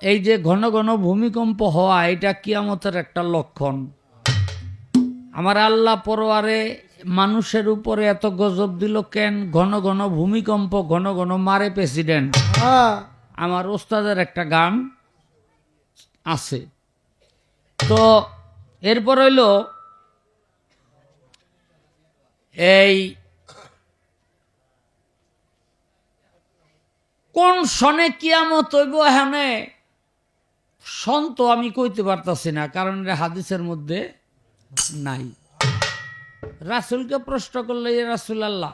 এই যে ঘন ঘন ভূমিকম্প হওয়া এটা কিয়ামতের একটা লক্ষণ। আমার আল্লাহ পরোয়ারে মানুষের উপরে এত গজব দিল কেন? ঘন ঘন ভূমিকম্প, ঘন ঘন মারে প্রেসিডেন্ট। আমার ওস্তাদের একটা গান আছে। তো এরপর হইল এই কোন সনে কিয়ামত হইব, এখানে সন তো আমি কইতে পারতাছি না, কারণ এটা হাদিসের মধ্যে নাই। রাসূলকে প্রশ্ন করলে, ইয়া রাসূলুল্লাহ,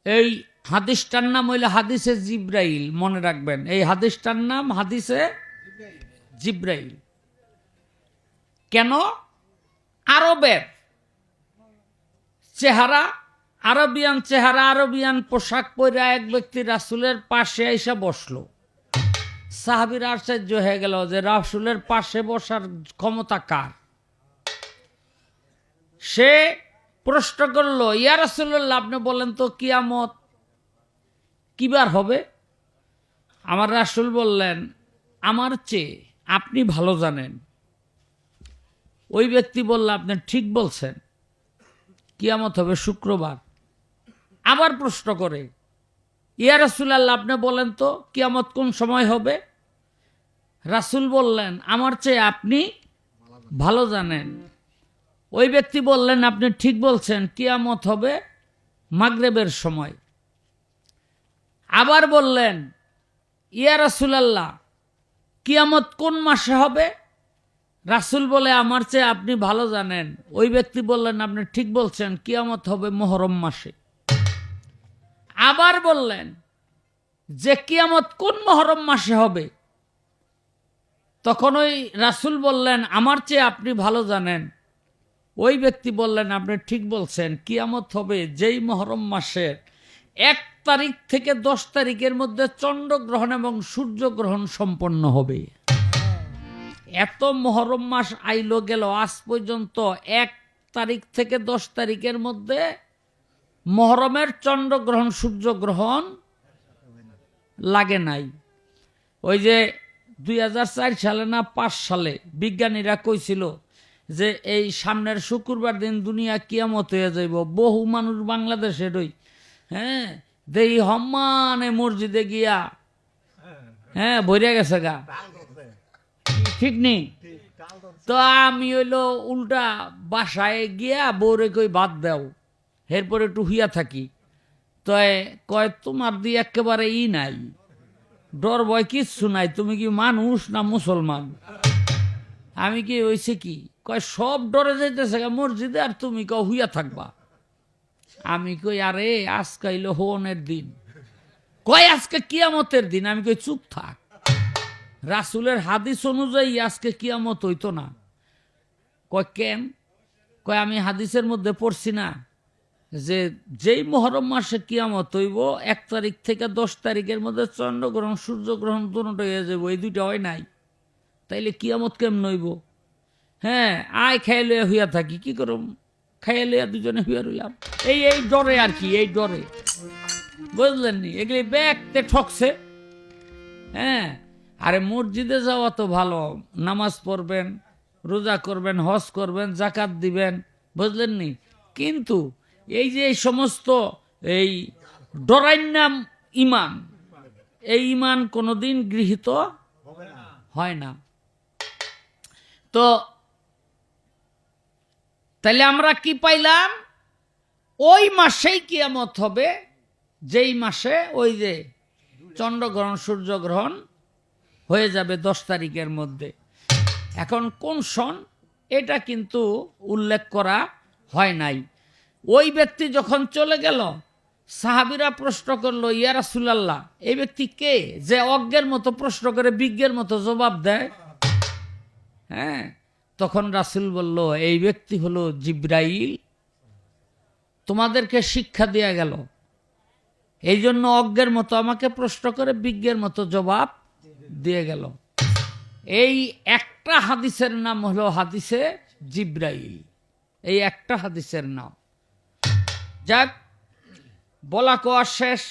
এই হাদিসটার নাম হইলে হাদিসে জিব্রাইল, মনে রাখবেন এই হাদিসটার নাম হাদিসে জিব্রাইল। কেন? আরবের চেহারা, আরবিয়ান চেহারা, আরবিয়ান পোশাক পরে এক ব্যক্তি রাসূলের পাশে এসে বসলো। সাহাবীরা আশ্চর্য হয়ে গেল যে রাসূলের পাশে বসার ক্ষমতা কার? সে প্রশ্ন করলো, ইয়া রাসূলুল্লাহ, আপনি বলেন তো কিয়ামত কিবার হবে? আমার রাসূল বললেন, আমার চেয়ে আপনি ভালো জানেন। ওই ব্যক্তি বলল, আপনি ঠিক বলছেন, কিয়ামত হবে শুক্রবার। আবার প্রশ্ন করে, ইয়া রাসূলুল্লাহ, আপনি বলেন তো কিয়ামত কোন সময় হবে? রাসূল বললেন, আমার চেয়ে আপনি ভালো জানেন। ওই ব্যক্তি বললেন, আপনি ঠিক বলছেন, কিয়ামত হবে মাগরিবের সময়। আবার বললেন, ইয়া রাসূলুল্লাহ, কিয়ামত কোন মাসে হবে? রাসূল বলে, আমার চেয়ে আপনি ভালো জানেন। ওই ব্যক্তি বললেন, আপনি ঠিক বলছেন, কিয়ামত হবে মুহররম মাসে। আবার বললেন যে কিয়ামত কোন মুহররম মাসে হবে? তখন ওই রাসূল বললেন, আমার চেয়ে আপনি ভালো জানেন। ওই ব্যক্তি বললেন, আপনি ঠিক বলছেন, কিয়ামত হবে যেই মুহররম মাসের 1 তারিখ থেকে 10 তারিখের মধ্যে চন্দ্রগ্রহণ এবং সূর্যগ্রহণ সম্পন্ন হবে। এত মুহররম মাস আইলো গেল, আজ পর্যন্ত 1 তারিখ থেকে 10 তারিখের মধ্যে মুহররমের চন্দ্রগ্রহণ সূর্যগ্রহণ লাগে নাই। ওই যে 2004 সালে না 5 সালে বিজ্ঞানীরা কইছিল যে এই সামনের শুক্রবার দিন দুনিয়া কিয়ামত হয়ে যাইব। বহু মানুষ বাংলাদেশে রই, হ্যাঁ, দেই হম্মানে মসজিদে গিয়া, হ্যাঁ, ভরে গেছে গা, ঠিক নেই। তো আমি হইলো উল্টা বাসায় গিয়া বউরে কই বাদ দাও, এরপরে একটু হুইয়া থাকি। তো কয়, তোমার দিয়ে একেবারে নাই, ডর ভয় কিচ্ছু নাই, তুমি কি মানুষ না মুসলমান? আমি কি হয়েছে কি? কয়, সব ডরে যাইতেছে মসজিদে, আর তুমি কও হুইয়া থাকবা। আমি কই, আরে আজকে হইলো হোনের দিন। কয়, আজকে কিয়ামতের দিন। আমি কই, চুপ থাক, রাসূলের হাদিস অনুযায়ী আজকে কিয়ামত হইতো না। কয়, কেন? কয়, আমি হাদিসের মধ্যে পড়ছি না যে যেই মুহররম মাসে কিয়ামত হইব 1 তারিখ থেকে 10 তারিখের মধ্যে চন্দ্রগ্রহণ সূর্যগ্রহণ দুটোটা হয়ে যাবো, এই দুইটা হয় নাই, তাইলে কিয়ামত কেমন হইব? হ্যাঁ, আয় খাইয়ে লইয়া হইয়া থাকি, কি করুম, খাইয়ে লইয়া দুজনে হইয়া রইলাম। এই ডরে আর কি, এই ডরে, বুঝলেন নি? এগুলি ব্যাগতে ঠকছে। হ্যাঁ, আরে মসজিদে যাওয়া তো ভালো, নামাজ পড়বেন, রোজা করবেন, হজ করবেন, জাকাত দিবেন, বুঝলেন নি? কিন্তু এই যে এই সমস্ত এই ডরাইন নাম ইমান, এই ইমান কোনোদিন গৃহীত হয় না। তো তাহলে আমরা কি পাইলাম? ওই মাসেই কিয়ামত হবে যেই মাসে ওই যে চন্দ্রগ্রহণ সূর্যগ্রহণ হয়ে যাবে 10 তারিখের মধ্যে। এখন কোন সন এটা কিন্তু উল্লেখ করা হয় নাই। ওই ব্যক্তি যখন চলে গেল, সাহাবীরা প্রশ্ন করলো, ইয়া রাসূলুল্লাহ, এই ব্যক্তি কে যে অজ্ঞের মতো প্রশ্ন করে বিজ্ঞের মতো জবাব দেয়? হ্যাঁ, তখন রাসূল বলল, এই ব্যক্তি হলো জিব্রাইল, তোমাদেরকে শিক্ষা দেয়া গেল, এই জন্য অজ্ঞের মতো আমাকে প্রশ্ন করে বিজ্ঞের মতো জবাব দিয়ে গেল। এই একটা হাদিসের নাম হলো হাদিসে জিব্রাইল, এই একটা হাদিসের নাম। যাক, বলা কোয়া শেষ।